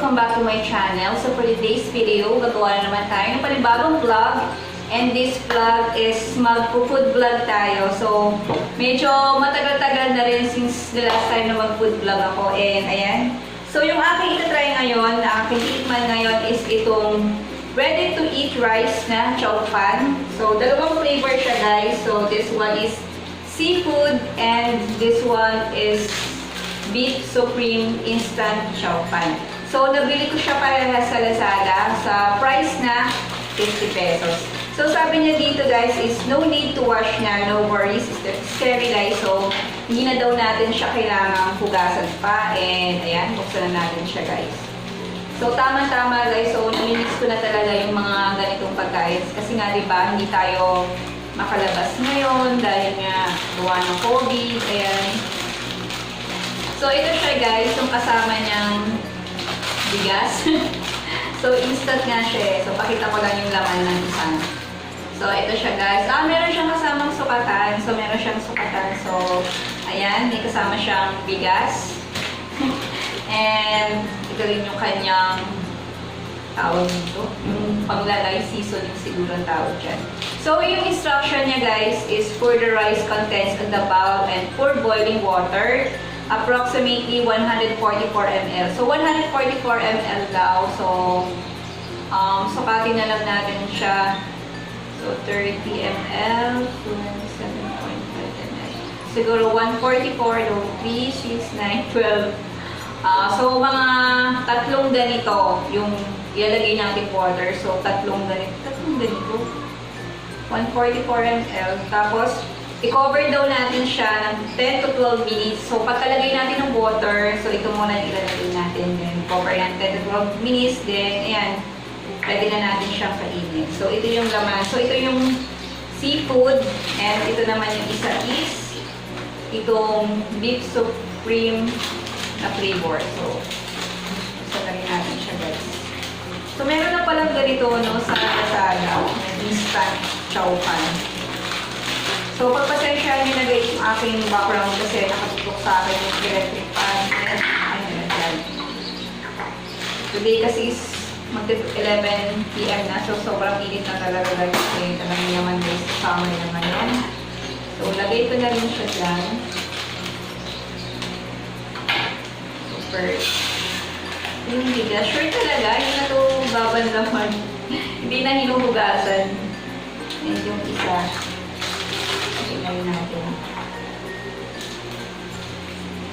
Welcome back to my channel. So for today's video, gagawa na naman tayo ng panibagong vlog. And this vlog is mag-food vlog tayo. So medyo matagal-tagal na rin since the last time na mag-food vlog ako. And ayan. So yung aking itatry ngayon, na aking tikman ngayon is itong ready to eat rice na Chao pan. So dalawang flavor siya guys. So this one is seafood and this one is beef supreme instant Chao pan. So, nabili ko siya parehas sa Lazada sa price na 50 pesos. So, sabi niya dito guys is no need to wash na, no worries, sterilize. So, hindi na daw natin siya kailangang hugasan pa. And, ayan, buksan na natin siya guys. So, tama-tama guys. So, namimix ko na talaga yung mga ganitong pagkain. Kasi nga, diba, hindi tayo makalabas ngayon dahil nga gawa ng COVID. Ayan. So, ito siya guys, yung kasama niyang bigas. So, instant nga siya. So, pakita ko lang yung laman ng isa. So, ito siya guys. Meron siyang kasamang sukatan. So, meron siyang sukatan. So, ayan. May kasama siyang bigas. And, ito rin yung kanyang tawag dito. Yung panglalay seasoning siguro ang tawag dyan. So, yung instruction niya guys is for the rice contents in the bowl and for boiling water. Approximately 144 ml. So, 144 ml daw. So, sukatin na lang natin siya. So, 30 ml, 27.5 ml. Siguro 144, 3, 6, 9, 12. So, mga tatlong ganito yung ilalagay natin water. So, tatlong ganito. 144 ml. Tapos, i-cover daw natin siya ng 10 to 12 minutes. So, pagkalagay natin ng water, so ito muna ilalagay natin. Then, cover yan 10 to 12 minutes. Then, ayan, pwede na natin siyang kainin. So, ito yung laman. So, ito yung seafood. And ito naman yung isa is itong beef supreme na flavor. So, lagay natin siya guys. So, meron na palang ganito no, sa Lazada. Instant Chao pan. So, pagpasensya nyo na guys yung aking background kasi nakatutok sa akin yung electric fan. Today kasi is mag-11 PM na. So, sobrang init na talaga guys. Kasi talagang naman guys, summer naman yan. So, lagay ko na rin siya dyan. Super. Yung bigas. Sure talaga. Yung na ito babanlaman. Hindi na hinuhugasan. And yung isa. Tingnan natin.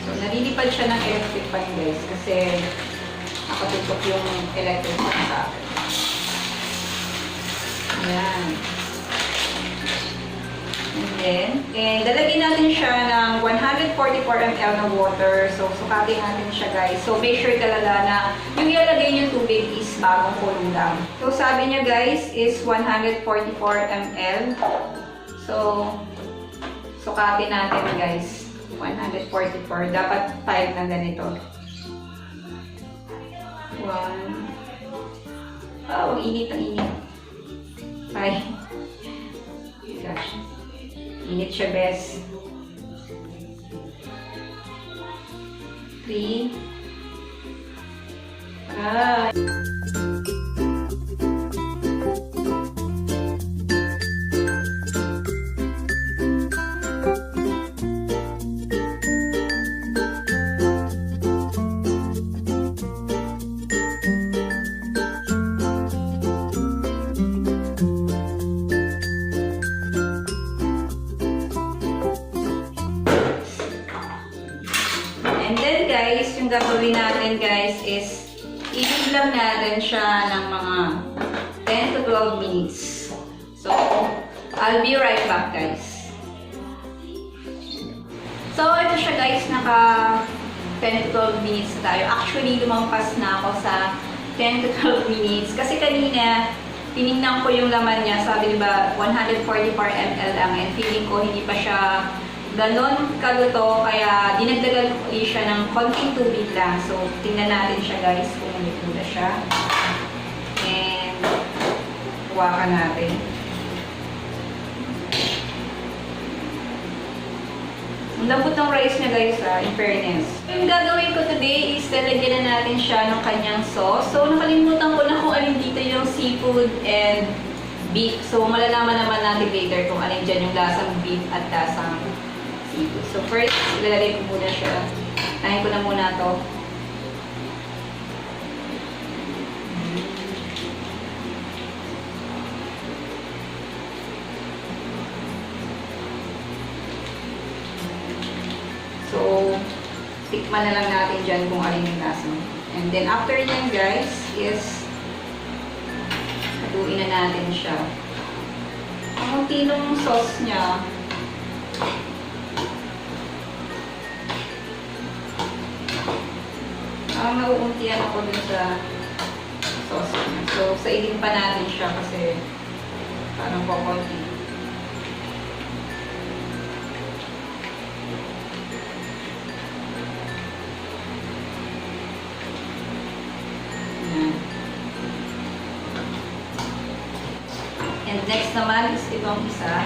So, nalilipad siya ng electric fan guys kasi nakatutok yung electric fan sa akin. Ayan. And then, lalagyan natin siya ng 144 ml na water. So, sukatin natin siya guys. So, make sure talaga na yung ilalagay yung tubig is bagong kulong lang. So, sabi niya guys is 144 ml. So, sukatin natin guys. 144. Dapat 5 na ganito. 1. Oh, init ang init. 5. Gosh. Init siya best. 3. 5. Guys, yung gagawin natin guys is i-leave lang natin siya ng mga 10 to 12 minutes. So, I'll be right back guys. So, ito siya guys, naka 10 to 12 minutes na tayo. Actually, lumampas na ako sa 10 to 12 minutes. Kasi kanina, tinignan ko yung laman niya. Sabi diba, 144 ml lang. And feeling ko hindi pa siya ganon kaluto, kaya dinagdagan ko siya ng konting tubig lang. So, tingnan natin siya guys kung nalito na siya. And, pakwakan natin. Ang lambot ng rice niya guys in fairness. Yung gagawin ko today is lalagyan na natin siya ng kanyang sauce. So nakalimutan ko na kung alin dito yung seafood and beef. So malalaman naman natin later kung alin dyan yung lasang beef at lasang seafood. So first, ilalagay ko muna siya. Tahin ko na muna to. So, tikman na lang natin dyan kung alin yung lasa. And then, after nyan guys, is haluin na natin siya. Ang tinong sauce niya, nauuntian ako dun sa sauce niya. So, saidin pa natin siya kasi parang kukunti. And next naman is itong isa.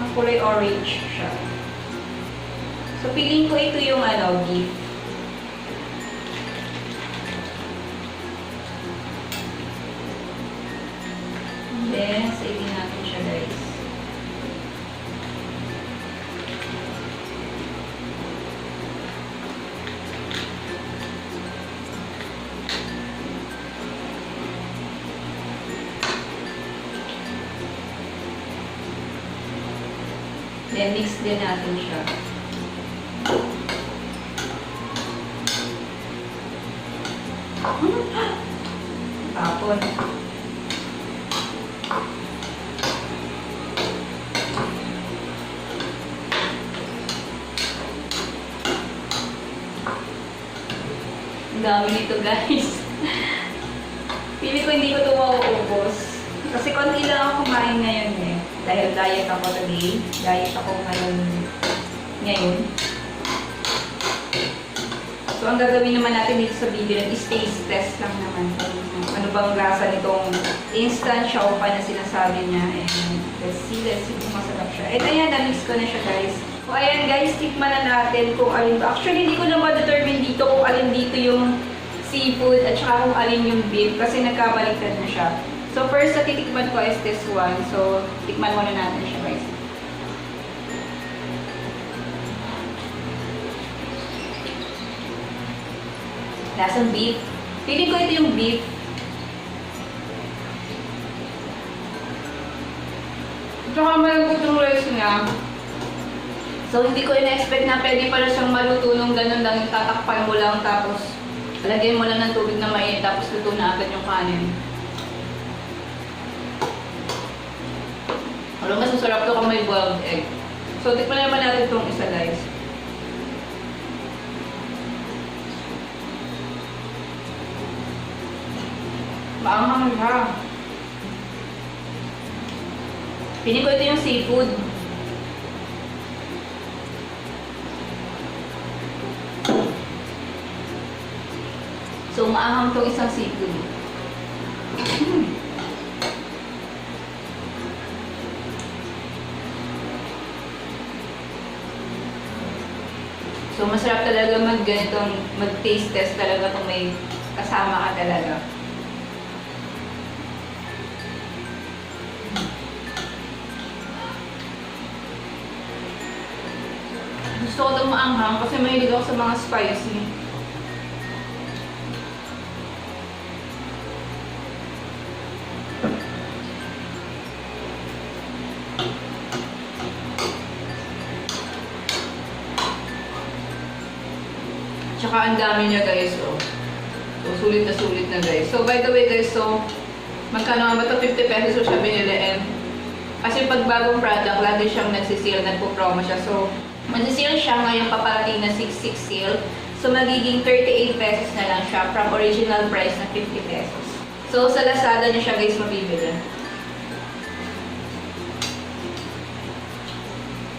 Ang kulay orange siya. So, feeling ko ito yung beef. And then, saidin natin siya guys. Then, mix din natin siya. Tapon. Ang dami nito guys. Pili ko hindi ko ito mauubos. Kasi konti lang ako kumain ngayon eh. Dahil diet ako today. Diet ako ngayon. So, ang gagawin naman natin dito sa video is taste test lang naman. Ano bang lasa nitong instant ShopBack na sinasabi niya. And let's see kung masarap siya. At ayan, na-mix ko na siya guys. So, ayan guys, tikman na natin kung alin ba. Actually, hindi ko na ma-determine dito kung alin dito yung seafood at saka kung alin yung beef kasi nagkabaliktad na siya. So, first na titikman ko is this one. So, tikman muna natin siya guys. Lasang beef. Feeling ko ito yung beef. Tsaka malambot yung rice niya. So, hindi ko in-expect na pwede pala siyang maluto nung ganun lang. Yung tatakpan mo lang tapos lagyan mo lang ng tubig na mainit tapos luto na agad yung kanin. Alam, mas masarap to kung may boiled egg. So, tikman naman natin itong isa guys. Maanghang siya. Piling ko ito yung seafood. So, maanghang itong isang seafood. So, masarap talaga mag-taste test talaga kung may kasama ka talaga. Gusto ko itong maanghang kasi mahilig ako sa mga spicy. Tsaka ang dami niya guys, oh. So, sulit na guys. So, by the way guys, so, magkano nga ba ito? 50 pesos so siya binili and kasi pag bagong product, lagi siyang nagsisale, nagpo-promo siya. So, mag-sale siya ngayon paparating na 6/6 sale. So, magiging 38 pesos na lang siya from original price na 50 pesos. So, sa Lazada niya siya guys mabibili.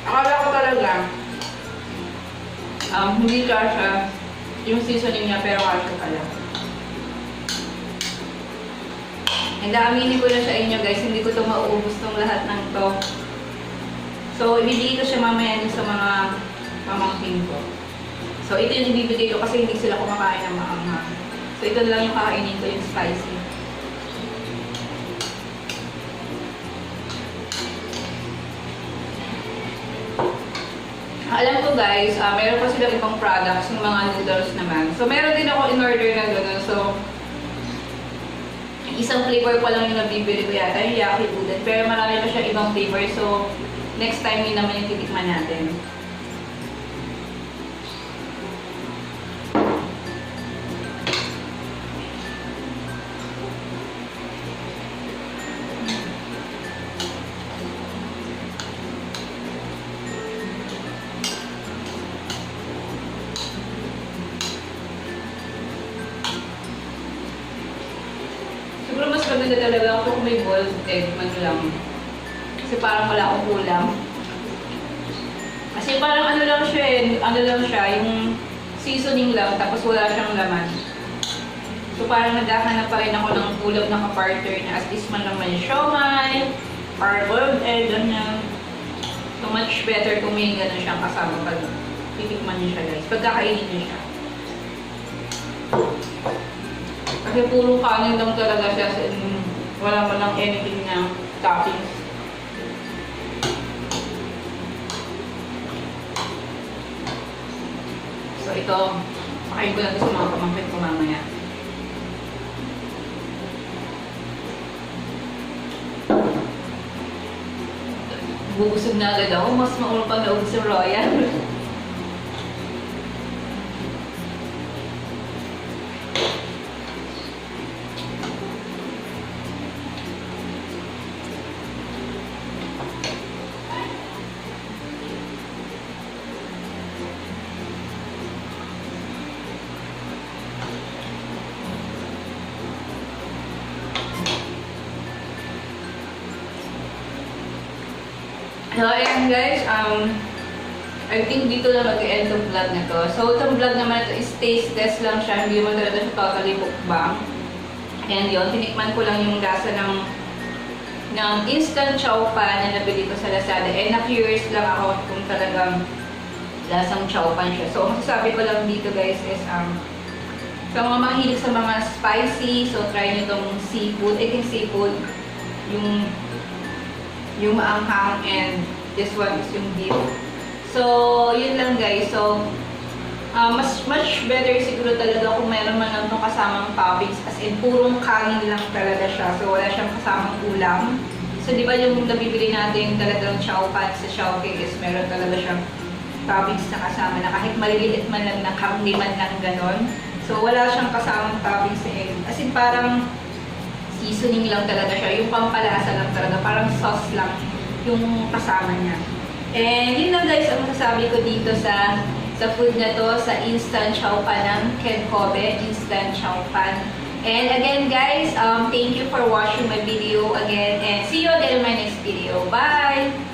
Akala ko talaga Hindi kasha yung seasoning niya, pero kasha pala. And aminin ko na sa inyo guys, hindi ko to mauubos tong lahat ng to. So, ibibigay ko siya mamaya din sa mga pamangkin ko. So, ito yung ibibigay ko kasi hindi sila kumakain ng maanghang. So, ito na lang yung kakainin ko, yung spicy. Alam ko guys, meron pa silang ibang products, yung mga noodles naman. So, meron din ako in-order na gano'n. So, isang flavor pa lang yung nabibili ko yata, yung yaki udon. Pero marami pa siya ibang flavor. So, next time yun naman yung titikman natin. Siguro mas maganda talaga ako kung may boiled egg man lang. Kasi parang wala akong kulang. Kasi parang ano lang siya, yung seasoning lang, tapos wala siyang laman. So parang naghahanap pa rin ako ng ulam na ka-partner na at least man lang may siomai, or boiled egg, ganyan. So much better kung may gano'n siyang kasama pag titikman niyo siya guys, pagkakainin niyo siya. Kasi puro kanin lang talaga siya, wala man lang anything na toppings. So ito, pakain ko na ito sa mga pamangkin ko mamaya. Bubusog na agad ako, mas maulong pang naubos yung royal. So, ayan guys, I think dito na mag-end yung vlog na to. So, itong vlog naman ito is taste test lang siya, hindi mo talaga siya totally mukbang. And yun, tinikman ko lang yung lasa ng instant chow pan na nabili ko sa Lazada. And na-curious lang ako kung talagang lasang chow pan siya. So, masasabi ko lang dito guys is, sa mga mahilig sa mga spicy, so try nyo itong seafood. I think seafood, yung maanghang, and this one is yung beef. So, yun lang guys. So, much better siguro talaga kung meron man lang itong kasamang toppings, as in purong kanin lang talaga siya. So, wala siyang kasamang ulam. So, di ba yung nabibili natin talagang chow pan sa ShopBack is meron talaga siyang toppings na kasama na kahit maliliit man lang na hindi man lang ganon. So, wala siyang kasamang toppings sa egg. As in parang seasoning lang talaga siya, yung pampalasa lang talaga, parang sauce lang yung kasama niya. And yun lang guys, ang masasabi ko dito sa food na to, sa instant chow pan ng Kenkobei, instant chow pan. And again guys, thank you for watching my video again, and see you again in my next video. Bye!